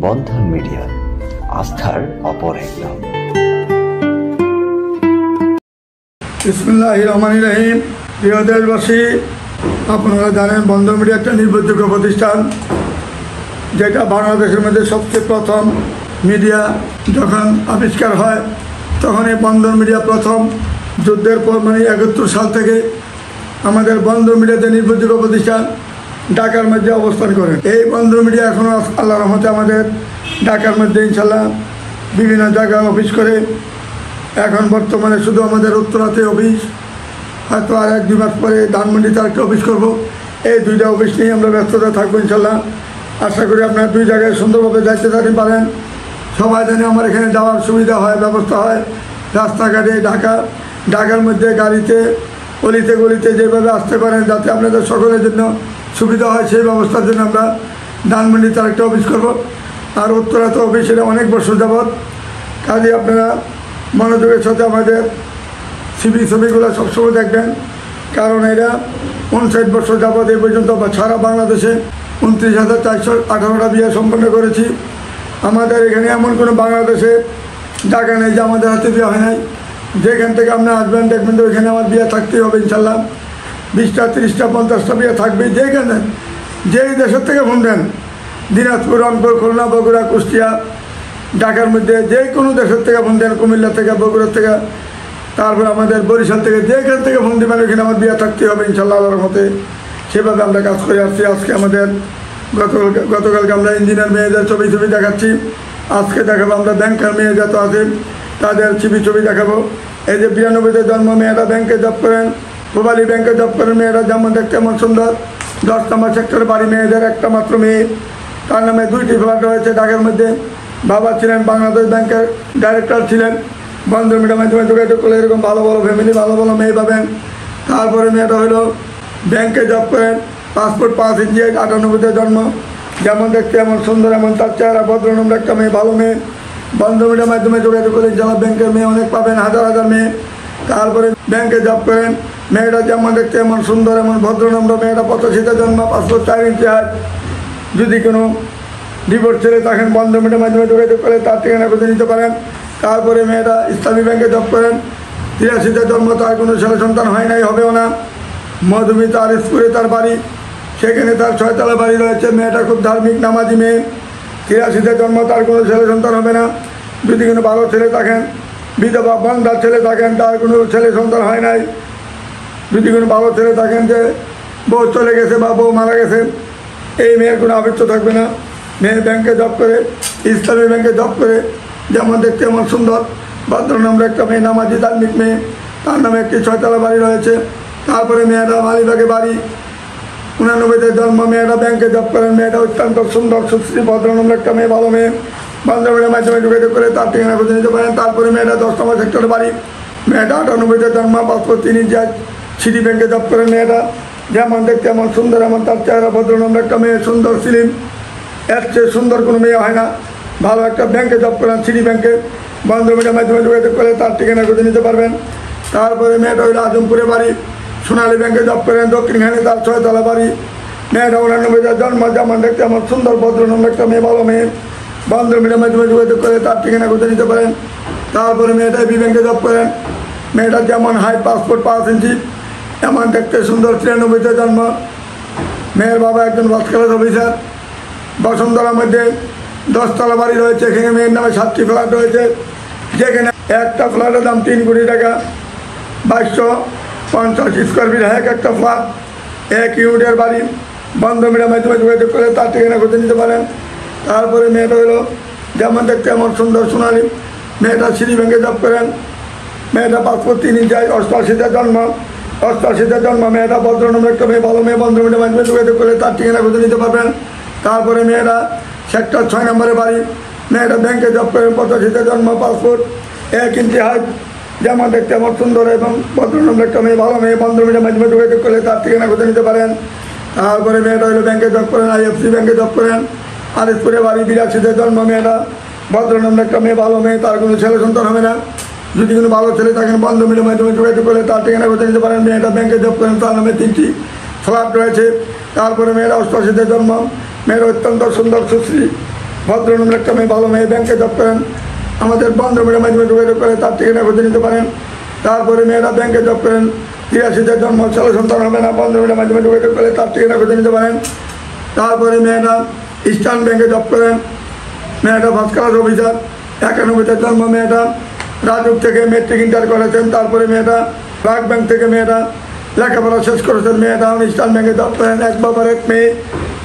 বন্ধন media, আস্থার অপর এক নাম। বিসমিল্লাহির রহমানির রহিম। প্রিয় দেশবাসী, আপনারা জানেন বন্ধন মিডিয়া একটা নির্ভরযোগ্য প্রতিষ্ঠান, যেটা বাংলাদেশের মধ্যে সবচেয়ে প্রথম মিডিয়া। যখন আবিষ্কার হয় তখন এই বন্ধন মিডিয়া প্রথম যুদ্ধের পর, মানে ৭১ সাল থেকে আমাদের বন্ধন মিডিয়াতে নির্ভরযোগ্য প্রতিষ্ঠান ঢাকার মধ্যে অবস্থান করে। এই বন্ধন মিডিয়া এখনও আল্লাহর রহমতে আমাদের ঢাকার মধ্যে ইনশাল্লাহ বিভিন্ন জায়গায় অফিস করে। এখন বর্তমানে শুধু আমাদের উত্তরাতে অফিস, হয়তো আর ১-২ মাস পরে ধানমন্ডিতে আরেকটা অফিস করবো। এই দুইটা অফিস নিয়ে আমরা ব্যস্ততা থাকবো ইনশাল্লাহ। আশা করি আপনারা দুই জায়গায় সুন্দরভাবে যাইতে পারেন। সবাই জানে আমার এখানে যাওয়ার সুবিধা হয়, ব্যবস্থা হয় রাস্তাঘাটে। ঢাকার মধ্যে গাড়িতে অলিতে গলিতে যেভাবে আসতে পারেন, যাতে আপনাদের সকলের জন্য সুবিধা হয়, সেই ব্যবস্থার জন্য আমরা ধানমন্ডিতে আরেকটা অফিস করব। আর উত্তরাতে অফিস এটা অনেক বছর যাবৎ। কাজে আপনারা মনোযোগের সাথে আমাদের ছবিগুলো সবসময় দেখবেন, কারণ এরা ৫৯ বছর যাবৎ এই পর্যন্ত সারা বাংলাদেশে ২৯,৪১৮টা বিয়ে সম্পন্ন করেছি। আমাদের এখানে এমন কোনো বাংলাদেশে জায়গা নেই যে আমাদের হাতে বিয়ে হয় নাই। যেখান থেকে আপনি আসবেন দেখবেন তো ওইখানে আমার বিয়ে থাকতেই হবে ইনশাল্লাহ। ২০টা ৩০টা ৫০টা বিয়ে থাকবেই। যেখানে যেই দেশের থেকে ফোন দেন, দিনাজপুর, রংপুর, খুলনা, বগুড়া, কুষ্টিয়া, ঢাকার মধ্যে যে কোনো দেশের থেকে ফোন দেন, কুমিল্লা থেকে, বগুড়ার থেকে, তারপর আমাদের বরিশাল থেকে, যেখান থেকে ফোন দেবেন ওইখানে আমার বিয়ে থাকতেই হবে ইনশাল্লাহ আল্লাহর মতে। সেভাবে আমরা কাজ করে আসছি। আজকে আমাদের গতকালকে আমরা ইঞ্জিনিয়ার মেয়েদের ছবি দেখাচ্ছি। আজকে দেখাবো আমরা ব্যাংকের মেয়ে যত আছে তাদের ছবি দেখাবো। এই যে ৯২তে জন্ম, মেয়েরা ব্যাংকে জব করেন, মোবাইল ব্যাংকে জব করেন। মেয়েরা যেমন দেখতে এমন সুন্দর। ১০ নম্বর সেক্টরে বাড়ি, মেয়েদের একটা মাত্র মেয়ে। তার নামে ২টি ফ্ল্যাট রয়েছে ঢাকার মধ্যে। বাবা ছিলেন বাংলাদেশ ব্যাংকের ডাইরেক্টর ছিলেন। বন্ধন মিডিয়ার মাধ্যমে যোগাযোগ করলে এরকম ভালো ভালো ফ্যামিলি, ভালো ভালো মেয়ে পাবেন। তারপরে মেয়েটা হলো ব্যাংকে জব করেন, পাসপোর্ট ৫ ইঞ্চি, ৯৮তে জন্ম, যেমন দেখতে এমন সুন্দর, এমন তার চেহারা, ভদ্রনম্র একটা মেয়ে, ভালো মেয়ে। বন্ধন মিডিয়ার মাধ্যমে যোগাযোগ করে যারা ব্যাংকের মেয়ে অনেক পাবেন, হাজার হাজার মেয়ে। তারপরে ব্যাংকে জব করেন, মেয়েটা যেমন দেখতে এমন সুন্দর, এমন ভদ্রনম্র। মেয়েটা ৮৫তে জন্ম, পাসপোর্ট ৪ ইঞ্চি হাত। যদি কোনো ডিভোর্স ছেলে থাকেন বন্ধন মিডিয়ার মাধ্যমে যোগাযোগ করে তার ঠিকানা খুঁজে নিতে পারেন। তারপরে মেয়েটা ইসলামী ব্যাংকে জব করেন, ৮৩তে জন্ম, তার কোনো ছেলে সন্তান হয় নাই, হবেও না। মধুমিতা তার স্কুলে তার বাড়ি, সেখানে তার ৬তলা বাড়ি রয়েছে। মেয়েটা খুব ধার্মিক, নামাজি মেয়ে। ৮৩তে জন্ম, তার কোনো ছেলে সন্তান হবে না। যদি কোনো ভালো ছেলে থাকেন, বিধবা বন্ধার ছেলে থাকেন, তার কোনো ছেলে সন্তান হয় নাই। যদি কোনো ভালো ছেলে থাকেন যে বউ চলে গেছে বা বউ মারা গেছে, এই মেয়ের কোনো আবৃত্ত থাকবে না। মেয়ে ব্যাংকে জব করে, ইসলামী ব্যাংকে জব করে, যেমন দেখতে এমন সুন্দর, ভদ্রনম্র একটা মেয়ে, নামাজি ধার্মিক মেয়ে। তার নামে একটি ৬তলা বাড়ি রয়েছে। তারপরে মেয়েটা মালিবাগে বাড়ি, ৮৯তে জন্ম, মেয়েটা ব্যাংকে জব করেন। মেয়েটা অত্যন্ত সুন্দর, সুশ্রী, ভদ্রনম্র একটা মেয়ে, ভালো মেয়ে। বন্ধন মিডিয়ার মাধ্যমে যোগাযোগ করে তার ঠিকানা খুঁজে নিতে পারেন। তারপরে মেয়েটা ১০ নম্বর সেক্টরে বাড়ি, মেয়েটা ৯৮তে জন্ম, পাসপোর্ট ৩ ইঞ্চি, সিটি ব্যাংকে জব করেন। মেয়েটা যেমন দেখতে এমন সুন্দর, এমন তার চেহারা, ভদ্রনম্র একটা মেয়ে, সুন্দর, সিলিম। এর চেয়ে সুন্দর কোনো মেয়ে হয় না। ভালো একটা ব্যাংকে জব করেন, সিটি ব্যাংকে। বন্ধন মিডিয়ার মাধ্যমে যোগাযোগ করে তার ঠিকানা খুঁজে নিতে পারবেন। তারপরে মেয়েটা হইল আজমপুরে বাড়ি, সোনালী ব্যাংকে জব করেন, দক্ষিণখানে তার ৬তলা বাড়ি। মেয়েটা ৮৯তে জন্ম, যেমন দেখতে এমন সুন্দর, ভদ্রনম্র একটা মেয়ে, ভালো মেয়ে। বন্ধন মিডিয়ার মাধ্যমে যোগাযোগ করে তার ঠিকানা খুঁজে নিতে পারেন। তারপরে মেয়েটা এবি ব্যাংকে জব করেন। মেয়েটা যেমন হাইট, পাসপোর্ট ৫ ইঞ্চি, এমন দেখতে সুন্দর। ৯৩তে জন্ম, মেয়ের বাবা একজন ফার্স্ট ক্লাস অফিসার। বসুন্ধরার মধ্যে ১০ তলা বাড়ি রয়েছে, এখানে মেয়ের নামে ৭টি ফ্ল্যাট রয়েছে, যেখানে একটা ফ্ল্যাটের দাম ৩ কোটি টাকা, ২২৫০ স্কোয়ার ফিট এক একটা ফ্ল্যাট, ১ ইউনিটের বাড়ি। বন্ধন মিডিয়ার মাধ্যমে যোগাযোগ করে তার ঠিকানা খুঁজে নিতে পারেন। তারপরে মেয়েটা হলো যেমন দেখতে এমন সুন্দর, সোনালী। মেয়েটা সিটি ব্যাংকে জব করেন। মেয়েটা পাসপোর্ট ৩ ইঞ্চি, ৮৮তে জন্ম, ৮৮তে জন্ম। মেয়েটা ভদ্রনম্র একটা মেয়ে, ভালো মেয়ে। বন্ধন মিডিয়ার মাধ্যমে যোগাযোগ করে তার ঠিকানা খুঁজে নিতে পারবেন। তারপরে মেয়েরা সেক্টর ৬ নম্বরে বাড়ি, মেয়েটা ব্যাংকে জব করেন, ৮৫তে জন্ম, পাসপোর্ট ১ ইঞ্চি হাইট, যেমন দেখতে এমন সুন্দর এবং ভদ্রনম্র একটা মেয়ে, ভালো মেয়ে। বন্ধন মিডিয়ার মাধ্যমে যোগাযোগ করলে তার ঠিকানা খুঁজে নিতে পারেন। তারপরে মেয়েটা হলো ব্যাংকে জব করেন, আইএফসি ব্যাংকে জব করেন, আলিশপুরে বাড়ি, ৮২তে জন্ম। মেয়েটা ভদ্রনম্র একটা মেয়ে, ভালো মেয়ে, তার কোনো ছেলে সন্তান হবে না। যদি কোনো ভালো ছেলে থাকেন বন্ধন মিডিয়ার মাধ্যমে যোগাযোগ করলে তার ঠিকানা খুঁজে নিতে পারেন। মেয়েটা ব্যাংকে জব করেন, তার নামে 3টি ফ্ল্যাট রয়েছে। তারপরে মেয়েরা ৮৮তে জন্ম, মেয়েরা অত্যন্ত সুন্দর, সুশ্রী, ভদ্রনম্র একটা মেয়ে, ভালো মেয়ে, ব্যাংকে জব করেন, আমাদের বন্ধ মিডিয়ার মাধ্যমে যোগাযোগ করে তার ঠিকানা খুঁজে নিতে পারেন। তারপরে মেয়েরা ব্যাংকে জব করেন, 83-তে জন্ম, ছেলে সন্তান হবে না, বন্ধ মিডিয়ার মাধ্যমে যোগাযোগ করে তার ঠিকানা খুঁজে নিতে পারেন। তারপরে মেয়েরা ইস্টার্ন ব্যাংকে জব করেন, মেয়েটা ফার্স্ট ক্লাস অফিসার, 91-তে জন্ম, মেয়েটা রাজুক থেকে মেট্রিক ইন্টার করেছেন। তারপরে মেয়েটা ব্র্যাক ব্যাংক থেকে মেয়েটা লেখাপড়া শেষ করেছেন, মেয়েটা ইস্টার্ন ব্যাংকে জব করেন। এক বাবার এক মেয়ে,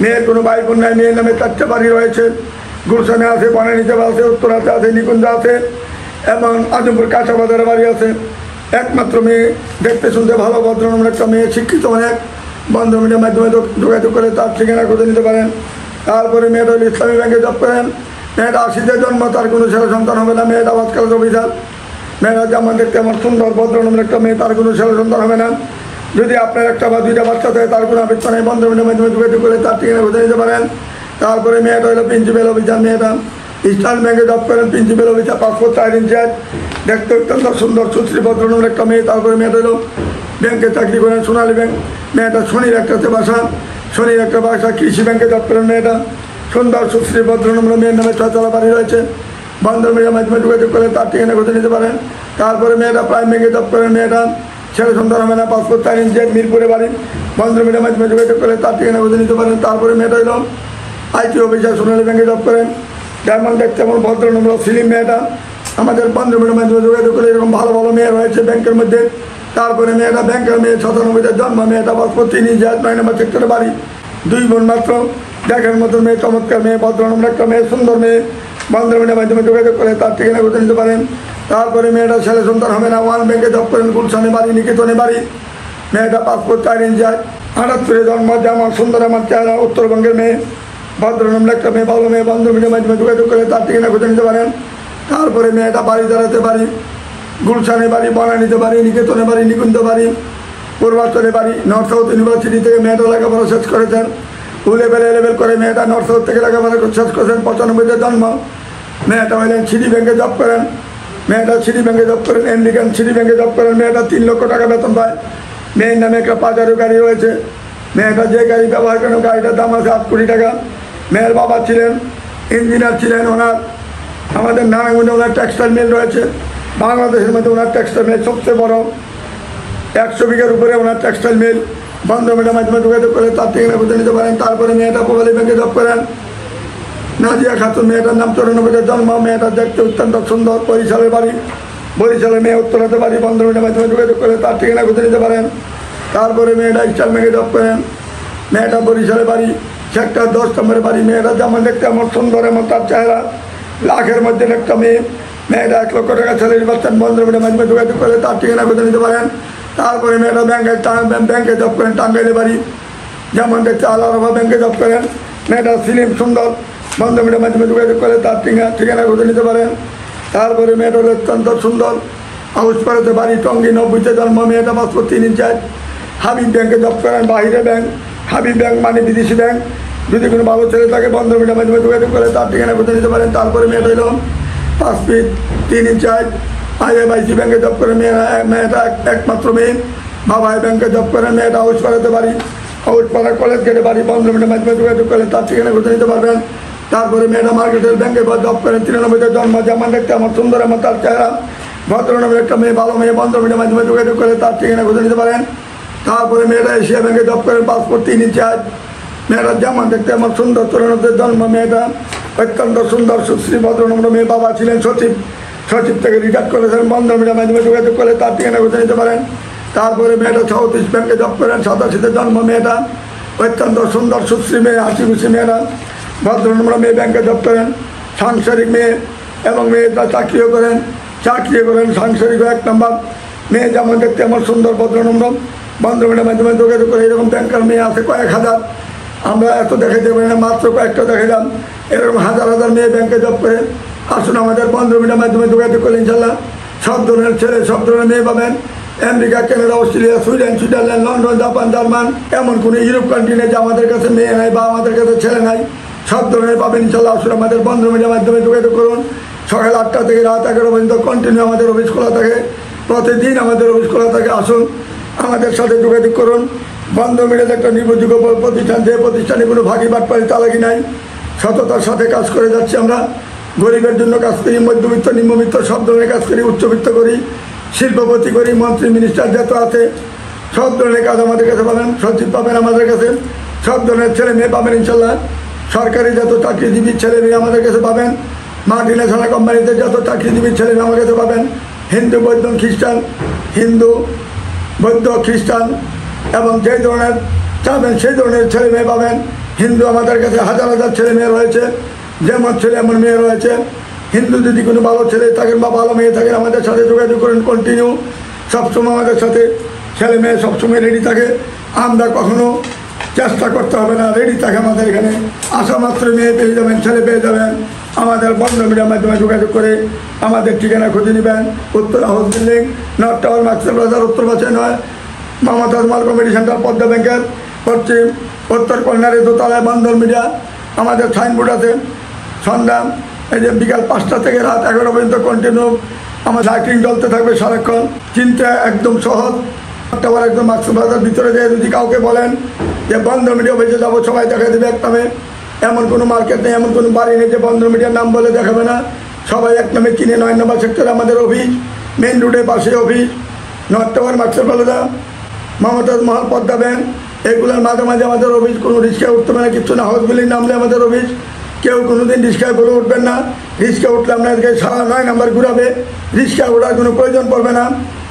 মেয়ের কোনো ভাই বোন নাই, মেয়ের নামে 4টে বাড়ি রয়েছে, গুলশানে আছে, বনানীতে আছে, উত্তরাতে আছে, নিকুঞ্জে আছে এবং আজমপুর কাঁচাবাজারে বাড়ি আছে। একমাত্র মেয়ে, দেখতে শুনতে ভালো, ভদ্রনম্র একটা মেয়ে, শিক্ষিত অনেক, বন্ধ মিডিয়ার মাধ্যমে যোগাযোগ করে তার ঠিকানা খুঁজে নিতে পারেন। তারপরে মেয়েটা ইসলামী ব্যাংকে জব করেন, মেয়েটা 80-তে জন্ম, তার কোনো ছেলে সন্তান হবে না, মেয়েটা ফার্স্ট ক্লাস অফিসার, মেয়েরা যেমন দেখতে আমার সুন্দর, ভদ্রনম্র একটা মেয়ে, তার কোনো ছেলে সন্তান হবে না। যদি আপনার একটা বা 2টা বাচ্চা থাকে, তার কোনো অপেক্ষা নেই, বন্ধ মিডিয়ার মাধ্যমে যোগাযোগ করে তার ঠিকানা খুঁজে নিতে পারেন। তারপরে মেয়েটা হলো প্রিন্সিপাল অফিসার, মেয়েটা ইস্টার্ন ব্যাংকে জব করেন, প্রিন্সিপাল অফিসার, 5 ফুট 4 ইঞ্চি, দেখতে অত্যন্ত সুন্দর, সুশ্রী, ভদ্রনম্র একটা মেয়ে। তারপরে মেয়েটা হলো ব্যাংকে চাকরি করেন, সোনালী ব্যাংক, মেয়েটা শনির একটাতে বাসা, শনির একটা বাসা, কৃষি ব্যাংকে জব করেন, মেয়েটা সুন্দর, সুশ্রী, ভদ্রনম্র, মেয়ের নামে 6 বাড়ি রয়েছে, বন্ধন মিডিয়ার মাধ্যমে যোগাযোগ করে তার ঠিকানা খুঁজে নিতে পারেন। তারপরে মেয়েটা প্রাইম ব্যাংকে জব করেন, মেয়েটা ছেলে সন্তান হবে না, 5 ফুট 4 ইঞ্চি, মিরপুরে বাড়ি, বন্ধন মিডিয়ার মাধ্যমে যোগাযোগ করে তার ঠিকানা খুঁজে নিতে পারেন। তারপরে মেয়েটা হলো আইটি অফিসার, সোনালী ব্যাংকে জব করেন, যেমন দেখতে এমন ভদ্রনম্র, সিলিম, মেয়েটা আমাদের বন্ধন মিডিয়ার মাধ্যমে যোগাযোগ করে। এরকম ভালো ভালো মেয়ে রয়েছে ব্যাংকের মধ্যে। তারপরে মেয়েটা ব্যাংকের মেয়ে, 97-তে জন্ম, মেয়েটা 5 ফুট 3 ইঞ্চি, 9 নম্বর সেক্টরে বাড়ি, 2 বোন মাত্র, দেখার মতো মেয়ে, চমৎকার মেয়ে, ভদ্রনম্র একটা মেয়ে, সুন্দর মেয়ে, বন্ধন মিডিয়ার মাধ্যমে যোগাযোগ করে তার ঠিকানা খুঁজে নিতে পারেন। তারপরে মেয়েটা ছেলে সন্তান হবে না, 1 ব্যাংকে জব করেন, গুলশানে বাড়ি, নিকেতনে বাড়ি, মেয়েটা 5 ফুট 4 ইঞ্চি, 78-এ জন্ম, যেমন সুন্দর আমার চেহারা, উত্তরবঙ্গের মেয়ে, ভদ্রনম্র একটা মেয়ে, ভালো মেয়ে, বন্ধন মিডিয়ার মাধ্যমে যোগাযোগ করে তার ঠিকানা খুঁজে নিতে পারেন। তারপরে মেয়েটা বাড়ি দাঁড়াতে বাড়ি, গুলশানে বাড়ি, বনানীতে বাড়ি, নিকেতনে বাড়ি, নিকুঞ্জ বাড়ি, পূর্বাঞ্চলে বাড়ি, নর্থ সাউথ ইউনিভার্সিটি থেকে মেয়েটা লেখাপড়া শেষ করেছেন, লেভেল করে মেয়েটা নর্থ সাউথ থেকে লেখাপড়া শেষ করেছেন, 95-তে জন্ম, মেয়েটা হলেন সিটি ব্যাংকে জব করেন, মেয়েটা সিটি ব্যাংকে জব করেন, আমেরিকান সিটি ব্যাংকে জব করেন, মেয়েটা 3 লক্ষ টাকা বেতন পায়, মেয়ের নামে একটা পাজারো গাড়ি রয়েছে, মেয়েটা যে গাড়ি ব্যবহার করেন গাড়িটার দাম আছে 8 কোটি টাকা। মেয়ের বাবা ছিলেন ইঞ্জিনিয়ার, ছিলেন ওনার আমাদের নারায়ণগঞ্জে ওনার টেক্সটাইল মিল রয়েছে, বাংলাদেশের মধ্যে ওনার টেক্সটাইল মিল সবচেয়ে বড়, 100 বিঘার উপরে ওনার টেক্সটাইল মিল, বন্ধন মিডিয়ার মাধ্যমে যোগাযোগ করে তার ঠিকানা খুঁজে নিতে পারেন। তারপরে মেয়েটা পোবালী ব্যাংকে জব করেন, নাজিয়া খাতুন, মেয়েটার নাম 94-তে জন্ম, মেয়েটা দেখতে অত্যন্ত সুন্দর, বরিশালের বাড়ি, বরিশালের মেয়ে, উত্তরাতে বাড়ি, বন্ধন মিডিয়ার মাধ্যমে যোগাযোগ করে তার ঠিকানা খুঁজে নিতে পারেন। তারপরে মেয়েটা ইস্টার্ন ব্যাংকে জব করেন, মেয়েটা বরিশালের বাড়ি, সেক্টর 10 নম্বরের বাড়ি, মেয়েটা যেমন দেখতে এমন সুন্দর, এমন তার চেহারা, লাখের মধ্যে একটা মেয়ে, মেয়েটা 1 লক্ষ টাকা স্যালারি পাচ্ছেন, বন্ধন মিডিয়ার মাধ্যমে যোগাযোগ করে তার ঠিকানা খুঁজে নিতে পারেন। তারপরে মেয়েটা ব্যাংকে জব করেন, টাঙ্গাইলে বাড়ি, যেমন দেখতে আলাদা ব্যাংকে জব করেন, মেয়েটা সিলিম, সুন্দর, বন্ধন মিডিয়ার মাধ্যমে যোগাযোগ করে তার ঠিকানা খুঁজে নিতে পারেন। তারপরে মেয়েটা অত্যন্ত সুন্দর, হাউসপাড়াতে বাড়ি, টঙ্গী, 90-তে জন্ম, মেয়েটা 5 ফুট 3 ইঞ্চি, হাবিব ব্যাংকে জব করেন, বাহিরে ব্যাংক, হাবিব ব্যাংক মানে বিদেশি ব্যাংক, যদি কোনো ভালো ছেলে থাকে বন্ধন মিডিয়ার মাধ্যমে যোগাযোগ করে তার ঠিকানা খুঁজে নিতে পারেন। তারপরে মেয়েটা হলো 5 ফিট 3 ইঞ্চি, IFIC ব্যাংকে জব করে, মেয়েটা একমাত্র মেয়ে, বাবা ব্যাংকে জব করেন, মেয়েটা হাউসপাড়াতে বাড়ি, হাউসপাড়া কলেজ গেটে বাড়ি, বন্ধন মিডিয়ার মাধ্যমে যোগাযোগ করে তার ঠিকানা খুঁজে নিতে পারবেন। তারপরে মেয়েটা মার্কেটের ব্যাংকে জব করেন, 93-তে জন্ম, যেমন দেখতে আমার সুন্দর, আমার তার চেহারা, ভদ্রনম্র একটা মেয়ে, ভালো মেয়ে, বন্ধন মিডিয়ার মাধ্যমে যোগাযোগ করে তার ঠিকানা খুঁজে নিতে পারেন। তারপরে মেয়েটা এশিয়া ব্যাংকে জব করেন, 5 ফুট 3 ইঞ্চি, মেয়েটা যেমন দেখতে আমার সুন্দর, 94-তে জন্ম, মেয়েটা অত্যন্ত সুন্দর, সুশ্রী, ভদ্রনম্র মেয়ে, বাবা ছিলেন সচিব, সচিব থেকে রিটায়ার করেছেন, বন্ধন মিডিয়ার মাধ্যমে যোগাযোগ করে তার ঠিকানা খুঁজে নিতে পারেন। তারপরে মেয়েটা সাউথ ইস্ট ব্যাংকে জব করেন, 87-তে জন্ম, মেয়েটা অত্যন্ত সুন্দর, সুশ্রী মেয়ে, হাসি খুশি মেয়েরা, ভদ্রনম্র মেয়ে, ব্যাংকে জব করেন, সাংসারিক মেয়ে, এবং মেয়েটা চাকরিও করেন, সাংসারিক 1 নম্বর মেয়ে, যেমন দেখতে আমার সুন্দর, ভদ্রনম্র, বন্ধন মিডিয়ার মাধ্যমে যোগাযোগ করে। এরকম ব্যাংকার মেয়ে আছে কয়েক হাজার, আমরা এত দেখাতে পারি না, মাত্র কয়েকটা দেখালাম, এরকম হাজার হাজার মেয়ে ব্যাংকে জব করে। আসুন আমাদের বন্ধন মিডিয়ার মাধ্যমে যোগাযোগ করে ইনশাল্লাহ সব ধরনের ছেলে, সব ধরনের মেয়ে পাবেন। America, Canada, Australia, Sweden, Switzerland, London, Japan, German, এমন কোনো ইউরোপ কান্ট্রি নেই যে আমাদের কাছে মেয়ে নাই বা আমাদের কাছে ছেলে নাই, সব ধরনের পাবেন ইনশাল্লাহ। আসুন আমাদের বন্ধন মিডিয়ার মাধ্যমে যোগাযোগ করুন। সকাল 8টা থেকে রাত 11 পর্যন্ত কন্টিনিউ আমাদের অফিস খোলা থাকে, প্রতিদিন আমাদের অফিস খোলা থাকে। আসুন আমাদের সাথে যোগাযোগ করুন। বন্ধন মিডিয়াতে একটা নির্ভরযোগ্য প্রতিষ্ঠান, যে প্রতিষ্ঠানে কোনো ভাগি বাটপাড়ি চালাকি নাই, সততার সাথে কাজ করে যাচ্ছি। আমরা গরিবের জন্য কাজ করি, মধ্যবিত্ত নিম্নবিত্ত সব ধরনের কাজ করি, উচ্চবিত্ত করি, শিল্পপতি করি, মন্ত্রী মিনিস্টার যত আছে সব ধরনের কাজ আমাদের কাছে পাবেন। সচিব পাবেন আমাদের কাছে, সব ধরনের ছেলে মেয়ে পাবেন ইনশাল্লাহ। সরকারি যত চাকরিজীবী ছেলে মেয়ে আমাদের কাছে পাবেন। মাল্টিন্যাশনাল কোম্পানিতে যত চাকরিজীবী ছেলে মেয়ে আমার কাছে পাবেন। হিন্দু বৌদ্ধ খ্রিস্টান, হিন্দু বৌদ্ধ খ্রিস্টান এবং যে ধরনের চাবেন সেই ধরনের ছেলে মেয়ে পাবেন। হিন্দু আমাদের কাছে হাজার হাজার ছেলে মেয়ে রয়েছে, যেমন ছেলে এমন মেয়ে রয়েছে। হিন্দু যদি কোনো ভালো ছেলে থাকেন বা ভালো মেয়ে থাকেন আমাদের সাথে যোগাযোগ করেন কন্টিনিউ। সবসময় আমাদের সাথে ছেলে মেয়ে সবসময় রেডি থাকে। আমরা কখনো চেষ্টা করতে হবে না, রেডি থাকে আমাদের এখানে। আসা মাত্র মেয়ে পেয়ে যাবেন, ছেলে পেয়ে যাবেন। আমাদের বন্ধ মিডিয়ার মাধ্যমে যোগাযোগ করে আমাদের ঠিকানা খুঁজে নেবেন। উত্তর হাউস বিল্ডিং, নর্থ টাওয়ার, মাক্সেল বাজার, উত্তর পাশে নয়, মোহাম্মদ আজমাল কমিটি সেন্টার, পদ্মা ব্যাংকের পশ্চিম উত্তর কর্নারে দোতলায় বন্ধন মিডিয়া। আমাদের সাইনবোর্ড আছে। সন্ধ্যা এই যে বিকাল 5টা থেকে রাত 11 পর্যন্ত কন্টিনিউ আমার লাইটিং জ্বলতে থাকবে সারাক্ষণ। চিনতে একদম সহজ। টাওয়ার একদম মাক্সেল বাজার ভিতরে যেয়ে যদি কাউকে বলেন যে বন্ধন মিডিয়া বেঁচে যাবো, সবাই দেখা দেবে এক নামে। এমন কোনো মার্কেট নেই, এমন কোনো বাড়ি নেই যে বন্ধন মিডিয়ার নাম বলে দেখাবে না। সবাই এক নামে চিনে। 9 নম্বর সেক্টরে আমাদের অফিস, মেন রোডের পাশে অফিস। নর্থ টাওয়ার, মাক্সেল বাজার, মমতাজ মহল, পদ্মা ব্যাংক, এগুলোর মাঝে মাঝে আমাদের অফিস। কোনো রিক্সায় উঠতে পারে কিচ্ছু না। হাউস বিল্ডিং নামলে আমাদের অফিস। কেউ কোনো দিন রিক্সায় করে উঠবেন না। রিক্সা উঠলে আপনাদেরকে সারা 9 নম্বর ঘুরাবে। রিক্সা ওঠার কোনো প্রয়োজন পড়বে না।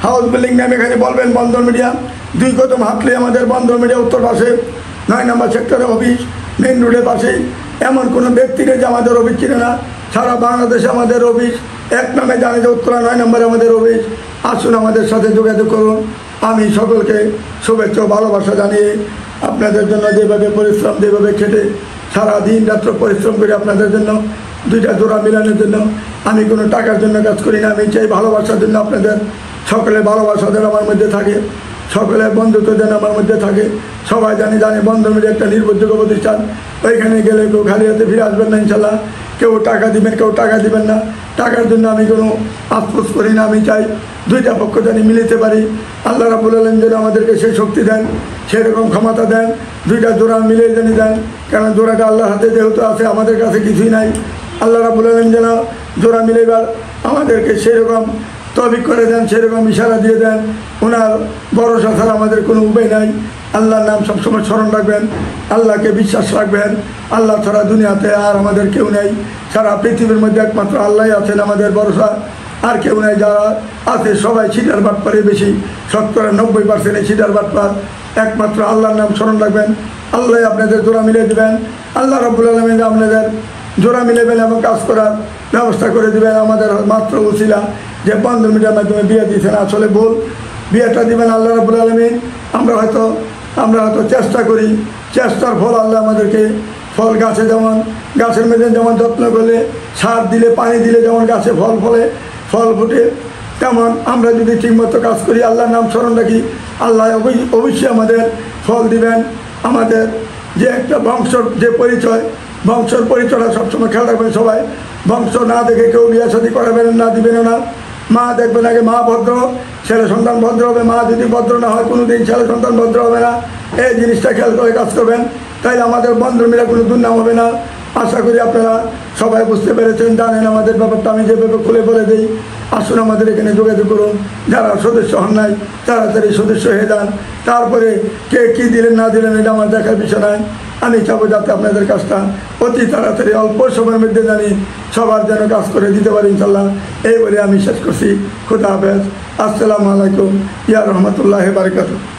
হাউস বিল্ডিং নামে এখানে বলবেন বন্ধন মিডিয়া। 2 কদম হাঁটলে আমাদের বন্ধন মিডিয়া উত্তর পাশে 9 নম্বর সেক্টরে অফিস, মেন রোডের পাশেই। এমন কোনো ব্যক্তিকে যে আমাদের অফিস চিনে না। সারা বাংলাদেশে আমাদের অফিস এক নামে জানে যে উত্তরা 9 নম্বরে আমাদের অফিস। আসুন আমাদের সাথে যোগাযোগ করুন। আমি সকলকে শুভেচ্ছা ও ভালোবাসা জানিয়ে আপনাদের জন্য যেভাবে পরিশ্রম, যেভাবে খেটে সারা দিন রাত্র পরিশ্রম করে আপনাদের জন্য 2টা জোড়া মিলানোর জন্য, আমি কোনো টাকার জন্য কাজ করি না। আমি চাই ভালোবাসার জন্য আপনাদের সকলে ভালোবাসা যেন আমার মধ্যে থাকে, সকলের বন্ধুত্ব যেন আমার মধ্যে থাকে। সবাই জানে বন্ধন মিডিয়া একটা নির্ভরযোগ্য প্রতিষ্ঠান। ওইখানে গেলে কেউ খালি হাতে ফিরে আসবেন না ইনশাল্লাহ। কেউ টাকা দিবেন, কেউ টাকা দিবেন না। টাকার জন্য আমি কোনো আফসোস করি না। আমি চাই 2টা পক্ষ যেন মিলিতে পারি। আল্লাহ রাব্বুল আলামিন যেন আমাদেরকে সেই শক্তি দেন, সেরকম ক্ষমতা দেন। 2টা জোড়া মিলে যেন দেন, কারণ জোড়াটা আল্লাহর হাতে যেহেতু আছে, আমাদের কাছে কিছুই নাই। আল্লাহ রাব্বুল আলামিন যেন জোড়া মিলেবার আমাদেরকে সেরকম তৌফিক করে দেন, সেরকম ইশারা দিয়ে দেন। ওনার ভরসা ছাড়া আমাদের কোনো উপায় নাই। আল্লাহর নাম সবসময় স্মরণ রাখবেন, আল্লাহকে বিশ্বাস রাখবেন। আল্লাহ ছাড়া দুনিয়াতে আর আমাদের কেউ নেই। সারা পৃথিবীর মধ্যে একমাত্র আল্লাহই আছেন আমাদের ভরসা, আর কেউ নেই। যারা আছে সবাই ছিটার বাটপারে বেশি, 90% ছিটার বাটপার। একমাত্র আল্লাহর নাম স্মরণ রাখবেন, আল্লাহ আপনাদের জোড়া মিলে দেবেন। আল্লাহ রাব্বুল আলামিন আপনাদের জোড়া মিলেবেন এবং কাজ করার ব্যবস্থা করে দেবেন। আমাদের মাত্র উসিলা যে বন্ধন মিডিয়ার মাধ্যমে বিয়ে দিয়েছেন, আসলে ভুল। বিয়েটা দিবেন আল্লাহ রাব্বুল আলামিন। আমরা হয়তো চেষ্টা করি, চেষ্টার ফল আল্লাহ আমাদেরকে ফল। গাছে যেমন, গাছের মধ্যে যেমন যত্ন করলে, সার দিলে, পানি দিলে যেমন গাছে ফল ফোটে, তেমন আমরা যদি ঠিকমতো কাজ করি, আল্লাহর নাম স্মরণ রাখি, আল্লাহ অবশ্যই আমাদের ফল দিবেন। আমাদের যে একটা বংশর যে পরিচয়, বংশর পরিচয়টা সবসময় খেয়াল রাখবেন সবাই। বংশ না দেখে কেউ বিয়ে শাদী করাবেন না, দিবেন না। মা দেখবেন আগে মা ভদ্র, ছেলে সন্তান ভদ্র হবে। মা যদি ভদ্র না হয় কোনো দিন ছেলে সন্তান ভদ্র হবে না। এই জিনিসটা খেয়াল করে কাজ করবেন, তাইলে আমাদের বন্ধন মিলে কোনো দুর্নাম হবে না। আশা করি আপনারা সবাই বুঝতে পেরেছেন, জানেন আমাদের ব্যাপারটা। আমি যেভাবে খুলে বলে দিই, আসুন আমাদের এখানে যোগাযোগ করুন। যারা সদস্য হন নাই তাড়াতাড়ি সদস্য হয়ে যান। তারপরে কে কী দিলেন না দিলেন এটা আমার দেখার বিষয় নয়। আমি চাবো যাতে আপনাদের কাজটা অতি তাড়াতাড়ি অল্প সময়ের মধ্যে জানি সবার যেন কাজ করে দিতে পারি ইনশাল্লাহ। এই বলে আমি শেষ করছি। খুদা হাফেজ। আসসালামু আলাইকুম ইয়া রহমতুল্লাহি বারাকাতুহু।